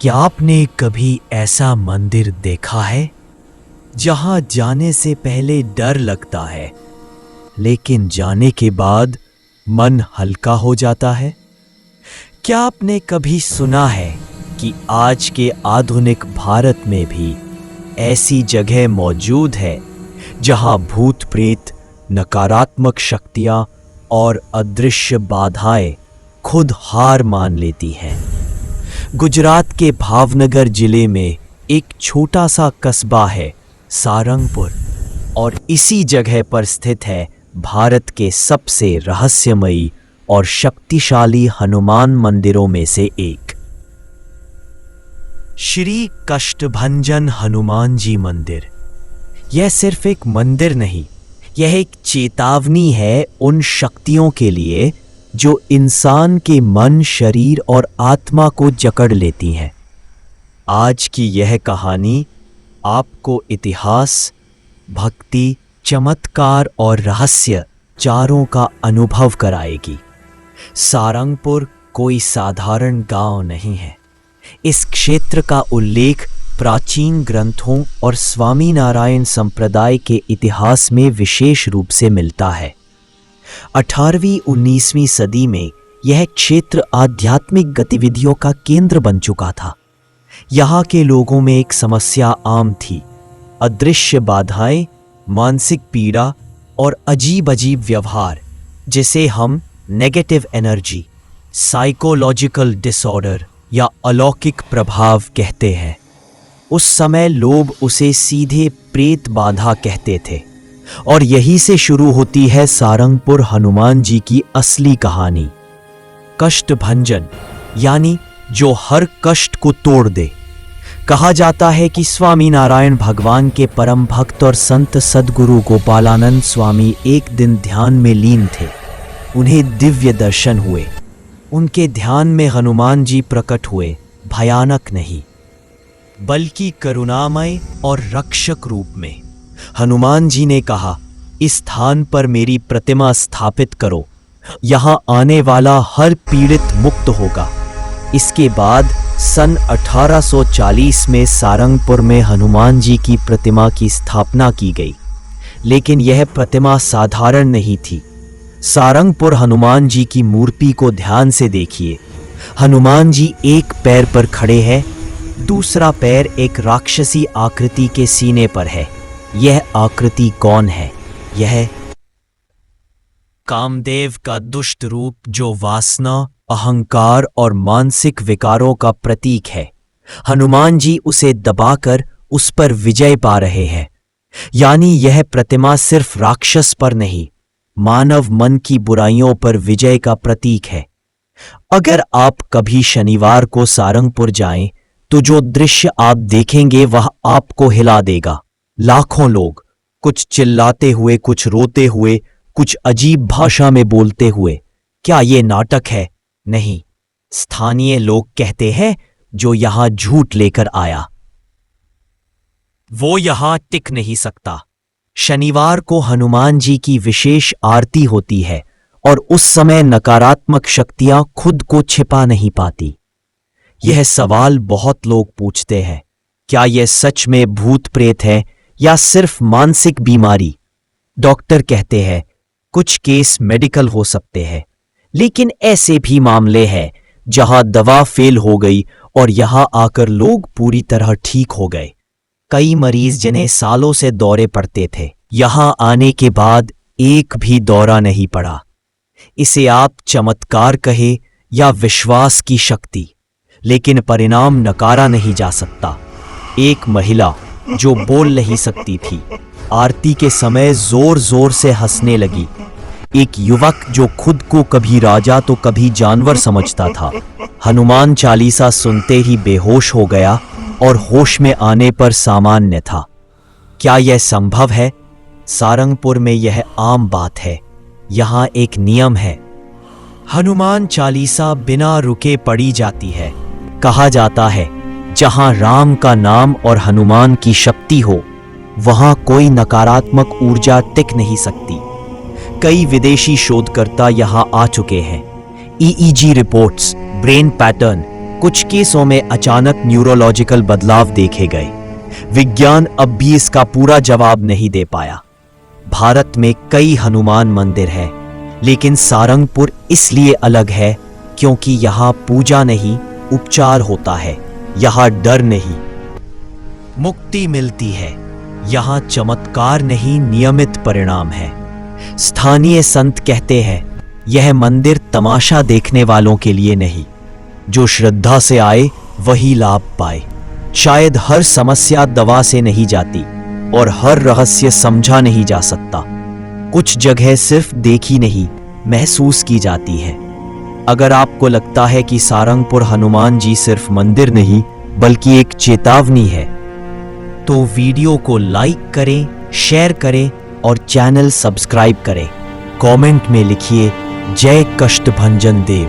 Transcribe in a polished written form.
क्या आपने कभी ऐसा मंदिर देखा है जहां जाने से पहले डर लगता है, लेकिन जाने के बाद मन हल्का हो जाता है? क्या आपने कभी सुना है कि आज के आधुनिक भारत में भी ऐसी जगह मौजूद है जहां भूत प्रेत, नकारात्मक शक्तियां और अदृश्य बाधाएं खुद हार मान लेती हैं? गुजरात के भावनगर जिले में एक छोटा सा कस्बा है सारंगपुर, और इसी जगह पर स्थित है भारत के सबसे रहस्यमयी और शक्तिशाली हनुमान मंदिरों में से एक, श्री कष्टभंजन हनुमान जी मंदिर। यह सिर्फ एक मंदिर नहीं, यह एक चेतावनी है उन शक्तियों के लिए जो इंसान के मन, शरीर और आत्मा को जकड़ लेती हैं। आज की यह कहानी आपको इतिहास, भक्ति, चमत्कार और रहस्य चारों का अनुभव कराएगी। सारंगपुर कोई साधारण गांव नहीं है। इस क्षेत्र का उल्लेख प्राचीन ग्रंथों और स्वामीनारायण संप्रदाय के इतिहास में विशेष रूप से मिलता है। 18वीं-19वीं सदी में यह क्षेत्र आध्यात्मिक गतिविधियों का केंद्र बन चुका था। यहाँ के लोगों में एक समस्या आम थी: अदृश्य बाधाएं, मानसिक पीड़ा और अजीब अजीब व्यवहार, जिसे हम नेगेटिव एनर्जी, साइकोलॉजिकल डिसऑर्डर या अलौकिक प्रभाव कहते हैं। उस समय लोग उसे सीधे प्रेत बाधा कहते थे, और यहीं से शुरू होती है सारंगपुर हनुमान जी की असली कहानी। कष्टभंजन यानी जो हर कष्ट को तोड़ दे। कहा जाता है कि स्वामीनारायण भगवान के परम भक्त और संत सद्गुरु गोपालानंद स्वामी एक दिन ध्यान में लीन थे। उन्हें दिव्य दर्शन हुए। उनके ध्यान में हनुमान जी प्रकट हुए, भयानक नहीं बल्कि करुणामय और रक्षक रूप में। हनुमान जी ने कहा, इस स्थान पर मेरी प्रतिमा स्थापित करो, यहां आने वाला हर पीड़ित मुक्त होगा। इसके बाद सन 1840 में सारंगपुर में हनुमान जी की प्रतिमा की स्थापना की गई। लेकिन यह प्रतिमा साधारण नहीं थी। सारंगपुर हनुमान जी की मूर्ति को ध्यान से देखिए। हनुमान जी एक पैर पर खड़े हैं, दूसरा पैर एक राक्षसी आकृति के सीने पर है। यह आकृति कौन है? यह कामदेव का दुष्ट रूप, जो वासना, अहंकार और मानसिक विकारों का प्रतीक है। हनुमान जी उसे दबाकर उस पर विजय पा रहे हैं। यानी यह प्रतिमा सिर्फ राक्षस पर नहीं, मानव मन की बुराइयों पर विजय का प्रतीक है। अगर आप कभी शनिवार को सारंगपुर जाएं, तो जो दृश्य आप देखेंगे वह आपको हिला देगा। लाखों लोग, कुछ चिल्लाते हुए, कुछ रोते हुए, कुछ अजीब भाषा में बोलते हुए। क्या ये नाटक है? नहीं, स्थानीय लोग कहते हैं जो यहां झूठ लेकर आया वो यहां टिक नहीं सकता। शनिवार को हनुमान जी की विशेष आरती होती है, और उस समय नकारात्मक शक्तियां खुद को छिपा नहीं पाती। यह सवाल बहुत लोग पूछते हैं, क्या यह सच में भूत प्रेत है या सिर्फ मानसिक बीमारी? डॉक्टर कहते हैं कुछ केस मेडिकल हो सकते हैं, लेकिन ऐसे भी मामले हैं जहां दवा फेल हो गई और यहां आकर लोग पूरी तरह ठीक हो गए। कई मरीज जिन्हें सालों से दौरे पड़ते थे, यहां आने के बाद एक भी दौरा नहीं पड़ा। इसे आप चमत्कार कहे या विश्वास की शक्ति, लेकिन परिणाम नकारा नहीं जा सकता। एक महिला जो बोल नहीं सकती थी, आरती के समय जोर जोर से हंसने लगी। एक युवक जो खुद को कभी राजा तो कभी जानवर समझता था, हनुमान चालीसा सुनते ही बेहोश हो गया और होश में आने पर सामान्य था। क्या यह संभव है? सारंगपुर में यह आम बात है। यहां एक नियम है, हनुमान चालीसा बिना रुके पढ़ी जाती है। कहा जाता है जहां राम का नाम और हनुमान की शक्ति हो, वहां कोई नकारात्मक ऊर्जा टिक नहीं सकती। कई विदेशी शोधकर्ता यहां आ चुके हैं। ईईजी रिपोर्ट्स, ब्रेन पैटर्न, कुछ केसों में अचानक न्यूरोलॉजिकल बदलाव देखे गए। विज्ञान अब भी इसका पूरा जवाब नहीं दे पाया। भारत में कई हनुमान मंदिर है, लेकिन सारंगपुर इसलिए अलग है क्योंकि यहाँ पूजा नहीं, उपचार होता है। यहाँ डर नहीं, मुक्ति मिलती है। यहाँ चमत्कार नहीं, नियमित परिणाम है। स्थानीय संत कहते हैं यह मंदिर तमाशा देखने वालों के लिए नहीं, जो श्रद्धा से आए वही लाभ पाए। शायद हर समस्या दवा से नहीं जाती और हर रहस्य समझा नहीं जा सकता। कुछ जगह सिर्फ देखी नहीं, महसूस की जाती है। अगर आपको लगता है कि सारंगपुर हनुमान जी सिर्फ मंदिर नहीं बल्कि एक चेतावनी है, तो वीडियो को लाइक करें, शेयर करें और चैनल सब्सक्राइब करें। कमेंट में लिखिए जय कष्टभंजन देव।